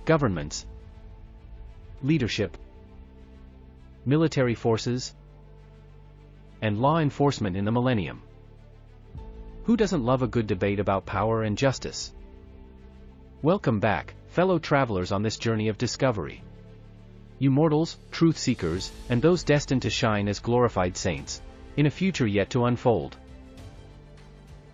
governments, leadership, military forces, and law enforcement in the millennium. Who doesn't love a good debate about power and justice? Welcome back, fellow travelers on this journey of discovery. You mortals, truth seekers, and those destined to shine as glorified saints, in a future yet to unfold.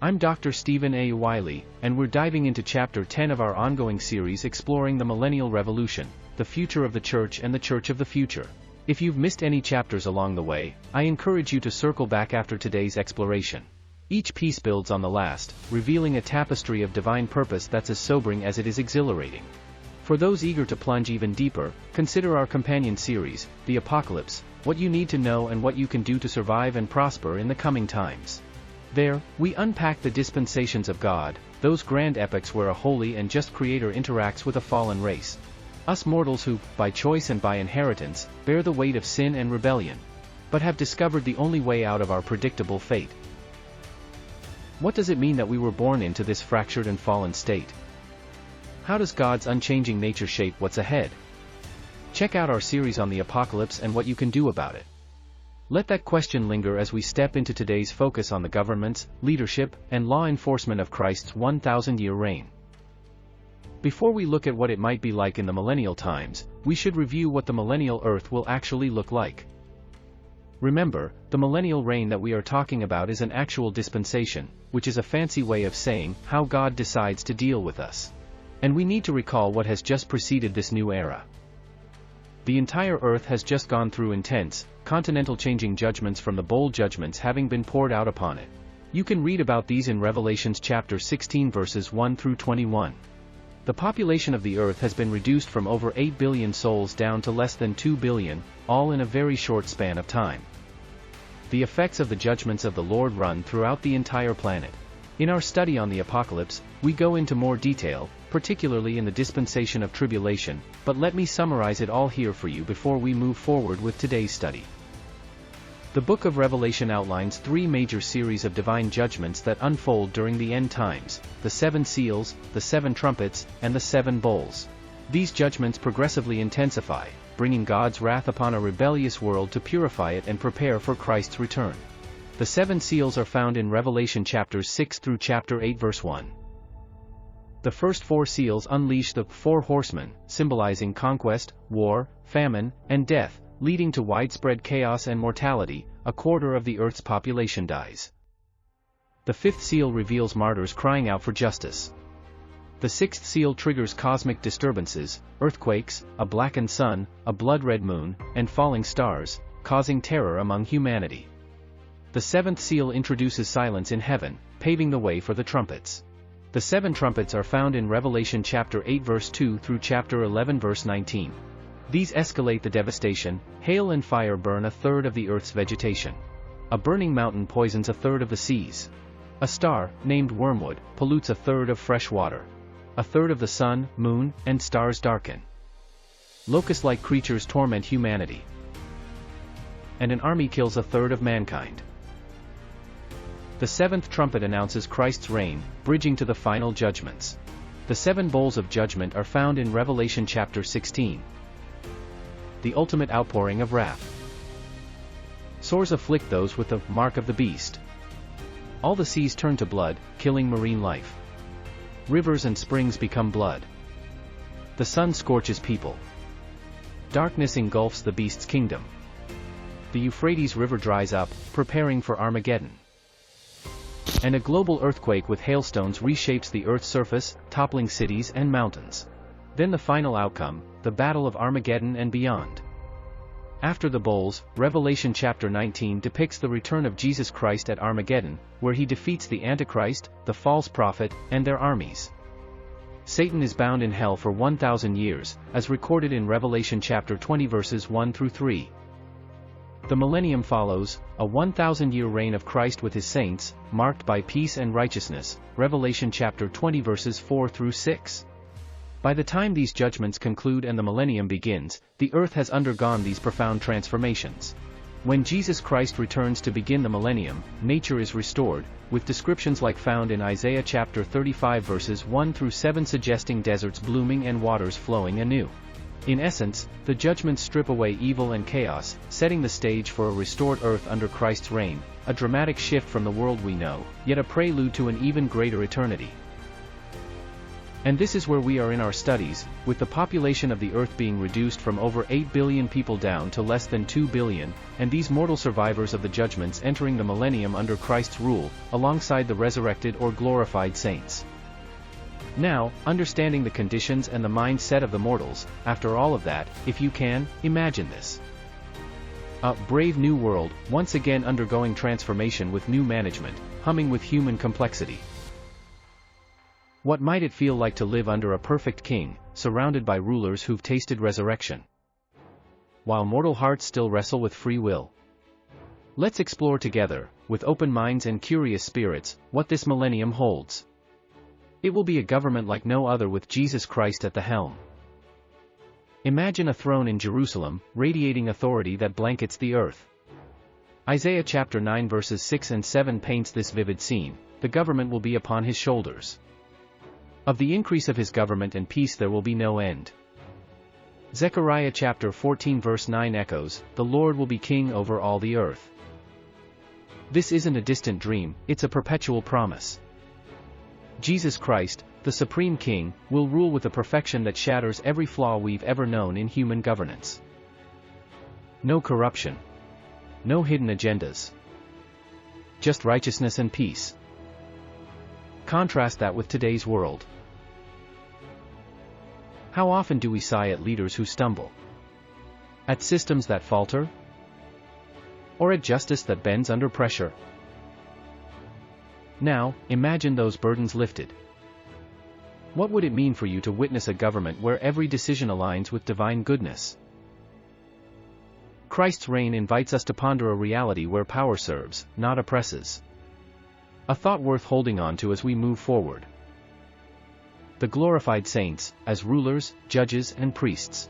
I'm Dr. Stephen A. Wiley, and we're diving into Chapter 10 of our ongoing series exploring the Millennial Revolution, the future of the Church and the Church of the future. If you've missed any chapters along the way, I encourage you to circle back after today's exploration. Each piece builds on the last, revealing a tapestry of divine purpose that's as sobering as it is exhilarating. For those eager to plunge even deeper, consider our companion series, The Apocalypse, What You Need to Know and What You Can Do to Survive and Prosper in the Coming Times. There, we unpack the dispensations of God, those grand epics where a holy and just creator interacts with a fallen race. Us mortals who, by choice and by inheritance, bear the weight of sin and rebellion, but have discovered the only way out of our predictable fate. What does it mean that we were born into this fractured and fallen state? How does God's unchanging nature shape what's ahead? Check out our series on the apocalypse and what you can do about it. Let that question linger as we step into today's focus on the governments, leadership, and law enforcement of Christ's 1,000-year reign. Before we look at what it might be like in the millennial times, we should review what the millennial Earth will actually look like. Remember, the millennial reign that we are talking about is an actual dispensation, which is a fancy way of saying how God decides to deal with us. And we need to recall what has just preceded this new era. The entire Earth has just gone through intense, continental-changing judgments from the bowl judgments having been poured out upon it. You can read about these in Revelations chapter 16 verses 1 through 21. The population of the Earth has been reduced from over 8 billion souls down to less than 2 billion, all in a very short span of time. The effects of the judgments of the Lord run throughout the entire planet. In our study on the apocalypse, we go into more detail, particularly in the dispensation of tribulation, but let me summarize it all here for you before we move forward with today's study. The book of Revelation outlines three major series of divine judgments that unfold during the end times: the 7 seals, the 7 trumpets, and the 7 bowls. These judgments progressively intensify, bringing God's wrath upon a rebellious world to purify it and prepare for Christ's return. The 7 seals are found in Revelation chapters 6 through chapter 8 verse 1. The first 4 seals unleash the 4 horsemen, symbolizing conquest, war, famine, and death, leading to widespread chaos and mortality. A quarter of the Earth's population dies. The 5th seal reveals martyrs crying out for justice. The 6th seal triggers cosmic disturbances, earthquakes, a blackened sun, a blood-red moon, and falling stars, causing terror among humanity. The 7th seal introduces silence in heaven, paving the way for the trumpets. The 7 trumpets are found in Revelation chapter 8 verse 2 through chapter 11 verse 19. These escalate the devastation. Hail and fire burn a third of the Earth's vegetation. A burning mountain poisons a third of the seas. A star, named Wormwood, pollutes a third of fresh water. A third of the sun, moon, and stars darken. Locust-like creatures torment humanity. And an army kills a third of mankind. The 7th trumpet announces Christ's reign, bridging to the final judgments. The 7 bowls of judgment are found in Revelation chapter 16. The ultimate outpouring of wrath. Sores afflict those with the mark of the beast. All the seas turn to blood, killing marine life. Rivers and springs become blood. The sun scorches people. Darkness engulfs the beast's kingdom. The Euphrates River dries up, preparing for Armageddon. And a global earthquake with hailstones reshapes the Earth's surface, toppling cities and mountains. Then the final outcome, the Battle of Armageddon and beyond. After the bowls, Revelation chapter 19 depicts the return of Jesus Christ at Armageddon, where he defeats the Antichrist, the false prophet, and their armies. Satan is bound in hell for 1,000 years, as recorded in Revelation chapter 20 verses 1 through 3. The millennium follows, a 1,000-year reign of Christ with his saints, marked by peace and righteousness, Revelation chapter 20 verses 4 through 6. By the time these judgments conclude and the millennium begins, the earth has undergone these profound transformations. When Jesus Christ returns to begin the millennium, nature is restored, with descriptions like found in Isaiah chapter 35 verses 1 through 7 suggesting deserts blooming and waters flowing anew. In essence, the judgments strip away evil and chaos, setting the stage for a restored earth under Christ's reign, a dramatic shift from the world we know, yet a prelude to an even greater eternity. And this is where we are in our studies, with the population of the Earth being reduced from over 8 billion people down to less than 2 billion, and these mortal survivors of the judgments entering the millennium under Christ's rule, alongside the resurrected or glorified saints. Now, understanding the conditions and the mindset of the mortals, after all of that, if you can, imagine this. A brave new world, once again undergoing transformation with new management, humming with human complexity. What might it feel like to live under a perfect king, surrounded by rulers who've tasted resurrection, while mortal hearts still wrestle with free will? Let's explore together, with open minds and curious spirits, what this millennium holds. It will be a government like no other with Jesus Christ at the helm. Imagine a throne in Jerusalem, radiating authority that blankets the earth. Isaiah chapter 9 verses 6 and 7 paints this vivid scene. The government will be upon his shoulders. Of the increase of his government and peace there will be no end. Zechariah chapter 14 verse 9 echoes, the Lord will be king over all the earth. This isn't a distant dream, it's a perpetual promise. Jesus Christ, the Supreme King, will rule with a perfection that shatters every flaw we've ever known in human governance. No corruption. No hidden agendas. Just righteousness and peace. Contrast that with today's world. How often do we sigh at leaders who stumble? At systems that falter? Or at justice that bends under pressure? Now, imagine those burdens lifted. What would it mean for you to witness a government where every decision aligns with divine goodness? Christ's reign invites us to ponder a reality where power serves, not oppresses. A thought worth holding on to as we move forward. The glorified saints, as rulers, judges, and priests.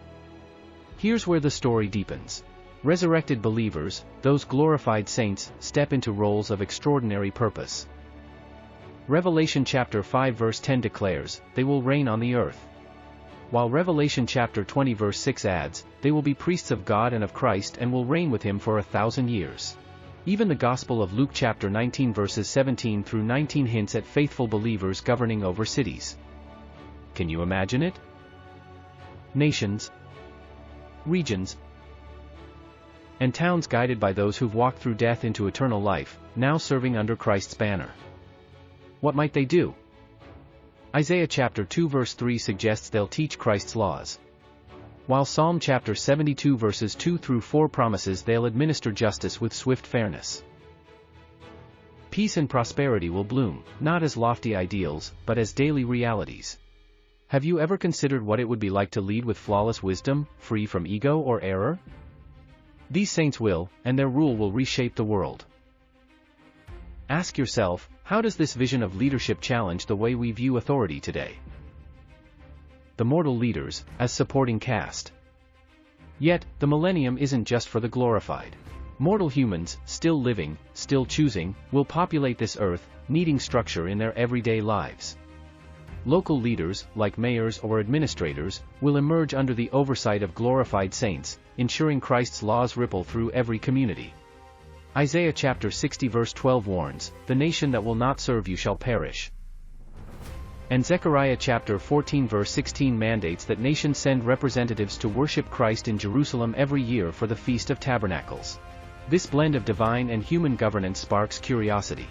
Here's where the story deepens. Resurrected believers, those glorified saints, step into roles of extraordinary purpose. Revelation chapter 5 verse 10 declares, they will reign on the earth. While Revelation chapter 20 verse 6 adds, they will be priests of God and of Christ and will reign with him for 1,000 years. Even the Gospel of Luke chapter 19 verses 17 through 19 hints at faithful believers governing over cities. Can you imagine it? Nations, regions, and towns guided by those who've walked through death into eternal life, now serving under Christ's banner. What might they do? Isaiah chapter 2 verse 3 suggests they'll teach Christ's laws. While Psalm chapter 72 verses 2 through 4 promises they'll administer justice with swift fairness. Peace and prosperity will bloom, not as lofty ideals, but as daily realities. Have you ever considered what it would be like to lead with flawless wisdom, free from ego or error? These saints will, and their rule will reshape the world. Ask yourself, how does this vision of leadership challenge the way we view authority today? The mortal leaders, as supporting cast. Yet, the millennium isn't just for the glorified. Mortal humans, still living, still choosing, will populate this earth, needing structure in their everyday lives. Local leaders, like mayors or administrators, will emerge under the oversight of glorified saints, ensuring Christ's laws ripple through every community. Isaiah chapter 60 verse 12 warns, the nation that will not serve you shall perish. And Zechariah chapter 14 verse 16 mandates that nations send representatives to worship Christ in Jerusalem every year for the Feast of Tabernacles. This blend of divine and human governance sparks curiosity.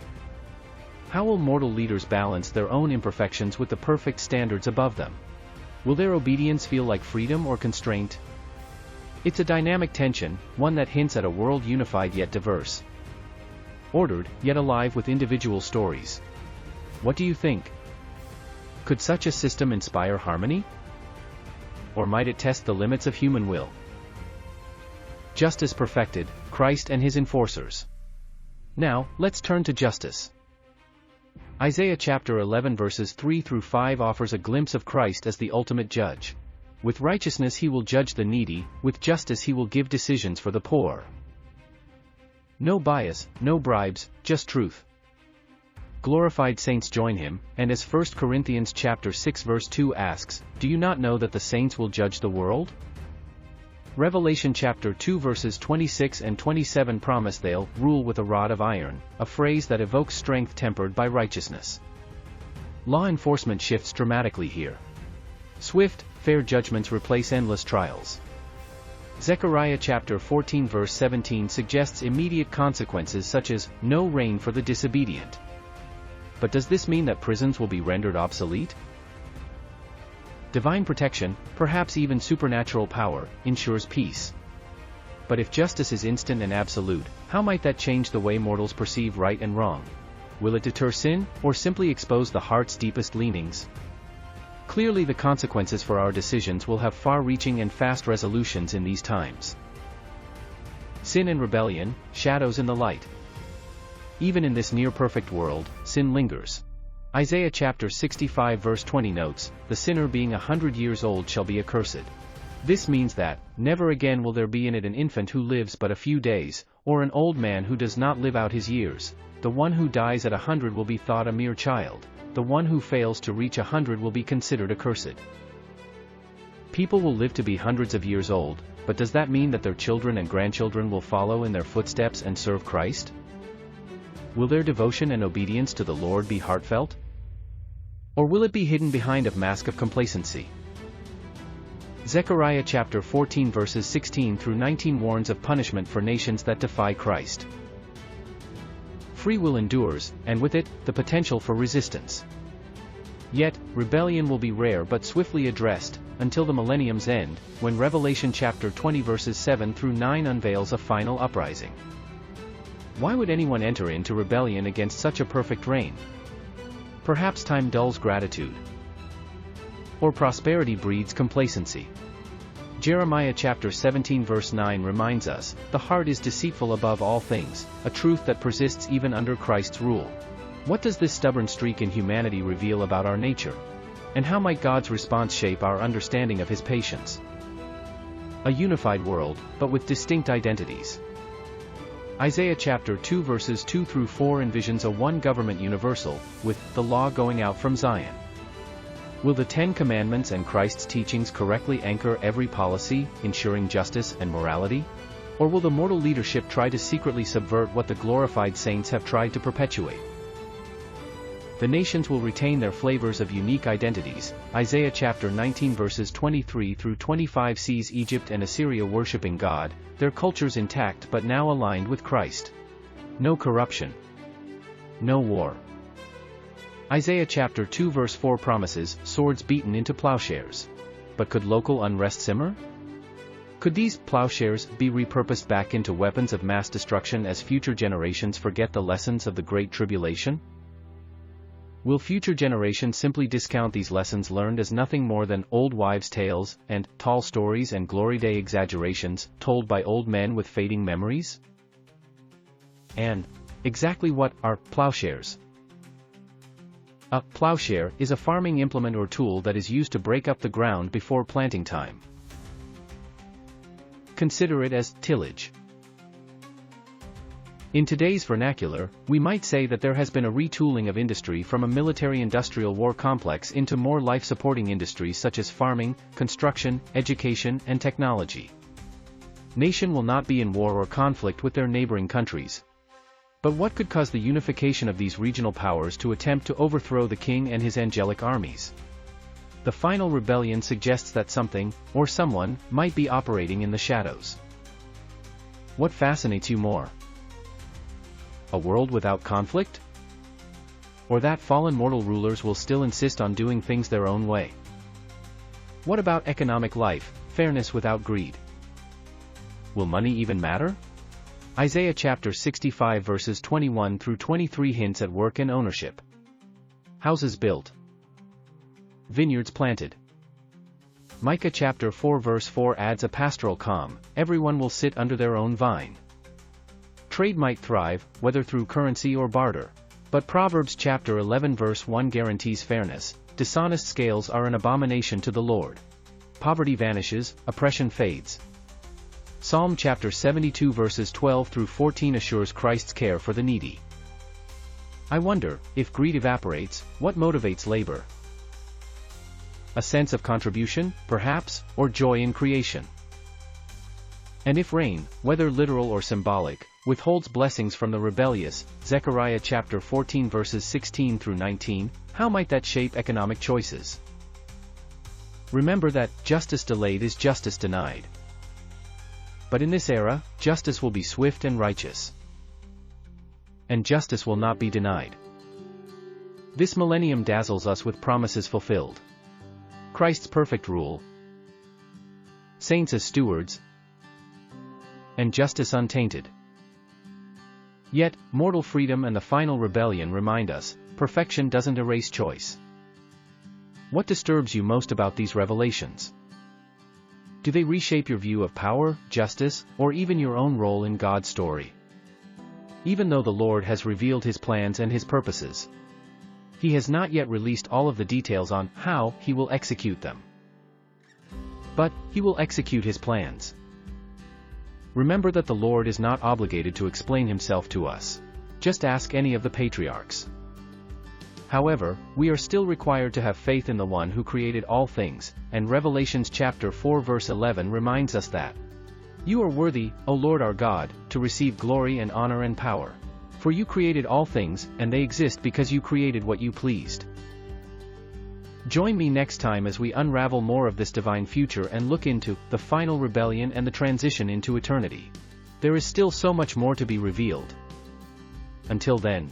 How will mortal leaders balance their own imperfections with the perfect standards above them? Will their obedience feel like freedom or constraint? It's a dynamic tension, one that hints at a world unified yet diverse. Ordered, yet alive with individual stories. What do you think? Could such a system inspire harmony? Or might it test the limits of human will? Justice perfected, Christ and his enforcers. Now, let's turn to justice. Isaiah chapter 11 verses 3 through 5 offers a glimpse of Christ as the ultimate judge. With righteousness he will judge the needy, with justice he will give decisions for the poor. No bias, no bribes, just truth. Glorified saints join him, and as 1 Corinthians chapter 6 verse 2 asks, do you not know that the saints will judge the world? Revelation chapter 2 verses 26 and 27 promise they'll rule with a rod of iron, a phrase that evokes strength tempered by righteousness. Law enforcement shifts dramatically here. Swift, fair judgments replace endless trials. Zechariah chapter 14 verse 17 suggests immediate consequences such as, no rain for the disobedient. But does this mean that prisons will be rendered obsolete? Divine protection, perhaps even supernatural power, ensures peace. But if justice is instant and absolute, how might that change the way mortals perceive right and wrong? Will it deter sin, or simply expose the heart's deepest leanings? Clearly the consequences for our decisions will have far-reaching and fast resolutions in these times. Sin and rebellion, shadows in the light. Even in this near-perfect world, sin lingers. Isaiah chapter 65 verse 20 notes, the sinner being 100 years old shall be accursed. This means that, never again will there be in it an infant who lives but a few days, or an old man who does not live out his years. The one who dies at 100 will be thought a mere child. The one who fails to reach 100 will be considered accursed. People will live to be hundreds of years old, but does that mean that their children and grandchildren will follow in their footsteps and serve Christ? Will their devotion and obedience to the Lord be heartfelt? Or will it be hidden behind a mask of complacency? Zechariah chapter 14 verses 16 through 19 warns of punishment for nations that defy Christ. Free will endures, and with it, the potential for resistance. Yet, rebellion will be rare but swiftly addressed, until the millennium's end, when Revelation chapter 20 verses 7 through 9 unveils a final uprising. Why would anyone enter into rebellion against such a perfect reign? Perhaps time dulls gratitude. Or prosperity breeds complacency. Jeremiah chapter 17 verse 9 reminds us, the heart is deceitful above all things, a truth that persists even under Christ's rule. What does this stubborn streak in humanity reveal about our nature? And how might God's response shape our understanding of his patience? A unified world, but with distinct identities. Isaiah chapter 2 verses 2 through 4 envisions a one government universal, with the law going out from Zion. Will the Ten Commandments and Christ's teachings correctly anchor every policy, ensuring justice and morality? Or will the mortal leadership try to secretly subvert what the glorified saints have tried to perpetuate? The nations will retain their flavors of unique identities. Isaiah chapter 19 verses 23 through 25 sees Egypt and Assyria worshiping God, their cultures intact but now aligned with Christ. No corruption. No war. Isaiah chapter 2 verse 4 promises swords beaten into plowshares. But could local unrest simmer? Could these plowshares be repurposed back into weapons of mass destruction as future generations forget the lessons of the Great Tribulation? Will future generations simply discount these lessons learned as nothing more than old wives' tales, and tall stories and glory day exaggerations, told by old men with fading memories? And exactly what are plowshares? A plowshare is a farming implement or tool that is used to break up the ground before planting time. Consider it as tillage. In today's vernacular, we might say that there has been a retooling of industry from a military-industrial war complex into more life-supporting industries such as farming, construction, education, and technology. Nation will not be in war or conflict with their neighboring countries. But what could cause the unification of these regional powers to attempt to overthrow the king and his angelic armies? The final rebellion suggests that something, or someone, might be operating in the shadows. What fascinates you more? A world without conflict? Or that fallen mortal rulers will still insist on doing things their own way? What about economic life, fairness without greed? Will money even matter? Isaiah chapter 65 verses 21 through 23 hints at work and ownership. Houses built. Vineyards planted. Micah chapter 4 verse 4 adds a pastoral calm, everyone will sit under their own vine. Trade might thrive, whether through currency or barter. But Proverbs chapter 11 verse 1 guarantees fairness. Dishonest scales are an abomination to the Lord. Poverty vanishes, oppression fades. Psalm chapter 72 verses 12 through 14 assures Christ's care for the needy. I wonder, if greed evaporates, what motivates labor? A sense of contribution, perhaps, or joy in creation? And if rain, whether literal or symbolic, withholds blessings from the rebellious, Zechariah chapter 14 verses 16 through 19, how might that shape economic choices? Remember that, justice delayed is justice denied. But in this era, justice will be swift and righteous. And justice will not be denied. This millennium dazzles us with promises fulfilled. Christ's perfect rule, saints as stewards, and justice untainted. Yet, mortal freedom and the final rebellion remind us, perfection doesn't erase choice. What disturbs you most about these revelations? Do they reshape your view of power, justice, or even your own role in God's story? Even though the Lord has revealed His plans and His purposes, He has not yet released all of the details on how He will execute them. But He will execute His plans. Remember that the Lord is not obligated to explain Himself to us. Just ask any of the patriarchs. However, we are still required to have faith in the One who created all things, and Revelations chapter 4 verse 11 reminds us that, "You are worthy, O Lord our God, to receive glory and honor and power. For you created all things, and they exist because you created what you pleased." Join me next time as we unravel more of this divine future and look into the final rebellion and the transition into eternity. There is still so much more to be revealed. Until then,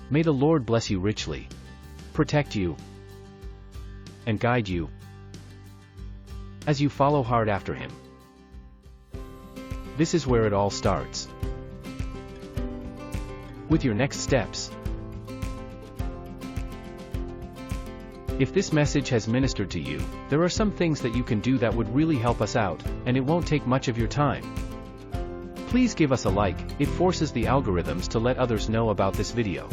may the Lord bless you richly, protect you, and guide you as you follow hard after Him. This is where it all starts. With your next steps. If this message has ministered to you, there are some things that you can do that would really help us out, and it won't take much of your time. Please give us a like, it forces the algorithms to let others know about this video.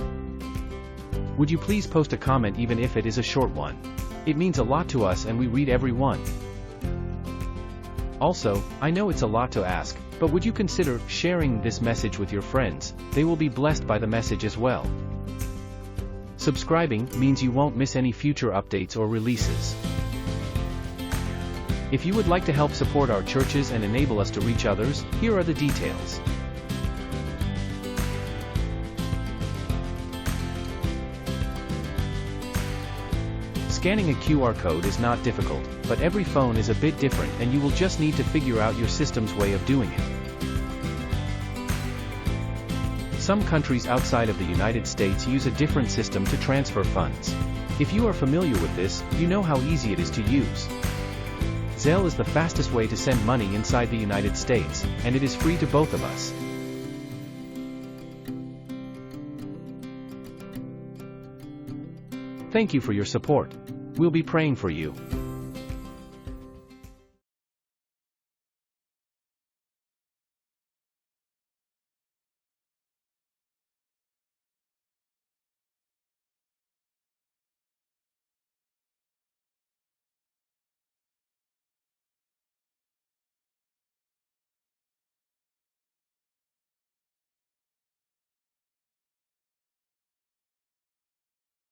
Would you please post a comment even if it is a short one? It means a lot to us and we read every one. Also, I know it's a lot to ask, but would you consider sharing this message with your friends? They will be blessed by the message as well. Subscribing means you won't miss any future updates or releases. If you would like to help support our churches and enable us to reach others, here are the details. Scanning a QR code is not difficult, but every phone is a bit different and you will just need to figure out your system's way of doing it. Some countries outside of the United States use a different system to transfer funds. If you are familiar with this, you know how easy it is to use. Zelle is the fastest way to send money inside the United States, and it is free to both of us. Thank you for your support. We'll be praying for you.